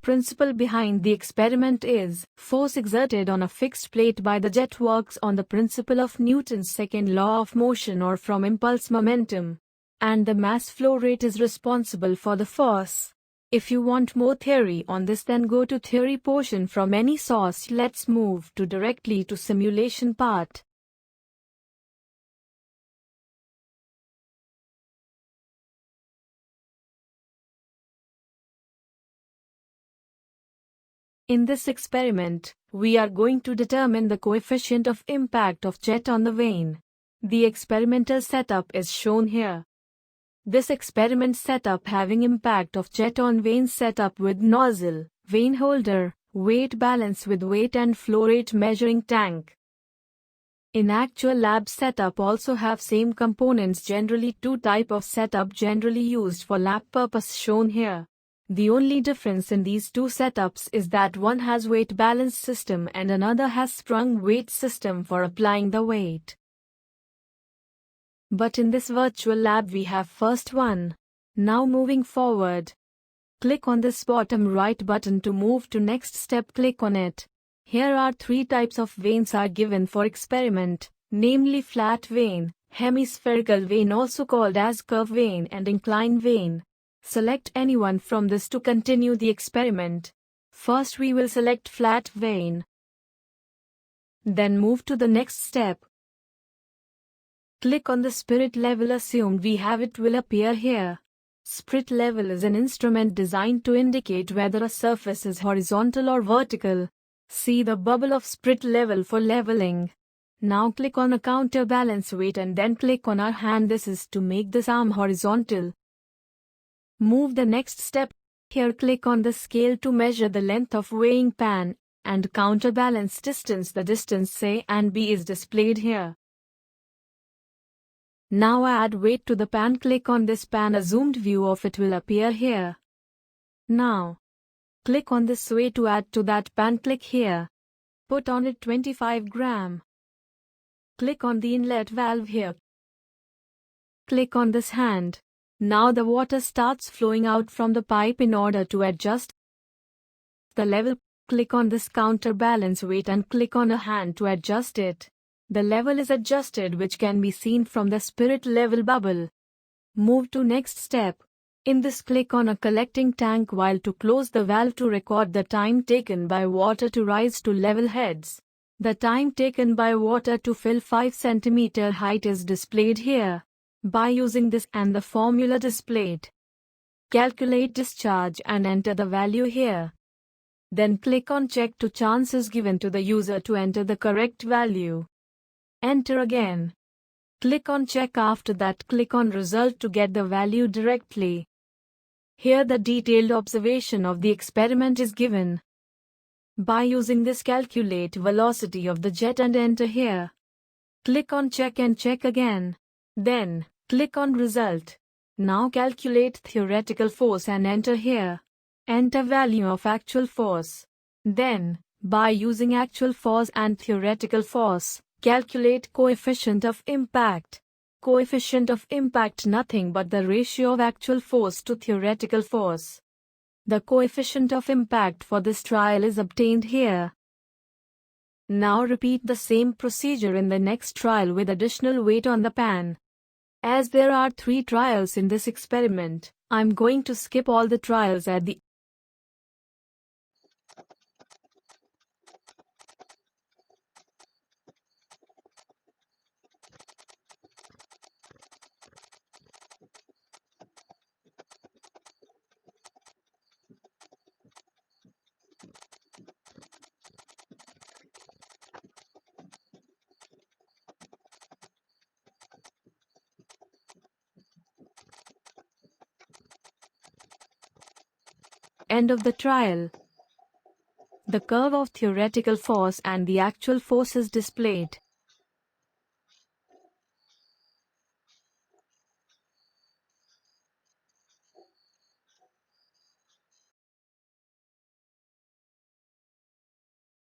principle behind the experiment is, force exerted on a fixed plate by the jet works on the principle of Newton's second law of motion or from impulse momentum. And the mass flow rate is responsible for the force. If you want more theory on this, then go to theory portion from any source. Let's move directly to simulation part. In this experiment, we are going to determine the coefficient of impact of jet on the vane. The experimental setup is shown here. This experiment setup having impact of jet on vane setup with nozzle, vane holder, weight balance with weight and flow rate measuring tank. In actual lab setup also have same components. Generally two type of setup generally used for lab purpose shown here. The only difference in these two setups is that one has weight balance system and another has sprung weight system for applying the weight. But in this virtual lab we have first one. Now moving forward. Click on this bottom right button to move to next step. Click on it. Here are three types of vanes are given for experiment, namely flat vane, hemispherical vane also called as curve vane and incline vane. Select any one from this to continue the experiment. First we will select flat vane. Then move to the next step. Click on the spirit level assumed we have. It will appear here. Spirit level is an instrument designed to indicate whether a surface is horizontal or vertical. See the bubble of spirit level for leveling. Now click on a counterbalance weight and then click on our hand. This is to make this arm horizontal. Move the next step. Here click on the scale to measure the length of weighing pan and counterbalance distance. The distance A and B is displayed here. Now add weight to the pan. Click on this pan. A zoomed view of it will appear here. Now click on this weight to add to that pan. Click here. Put on it 25 gram. Click on the inlet valve here. Click on this hand. Now the water starts flowing out from the pipe. In order to adjust the level, click on this counterbalance weight and click on a hand to adjust it. The level is adjusted, which can be seen from the spirit level bubble. Move to next step. In this click on a collecting tank while to close the valve to record the time taken by water to rise to level heads. The time taken by water to fill 5 cm height is displayed here. By using this and the formula displayed, calculate discharge and enter the value here. Then click on check to chances given to the user to enter the correct value. Enter again. Click on check. After that click on result to get the value directly. Here the detailed observation of the experiment is given. By using this calculate velocity of the jet and enter here. Click on check and check again. Then, click on result. Now calculate theoretical force and enter here. Enter value of actual force. Then, by using actual force and theoretical force, calculate coefficient of impact. Coefficient of impact nothing but the ratio of actual force to theoretical force. The coefficient of impact for this trial is obtained here. Now repeat the same procedure in the next trial with additional weight on the pan. As there are 3 trials in this experiment, I'm going to skip all the trials at the end of the trial. The curve of theoretical force and the actual force is displayed.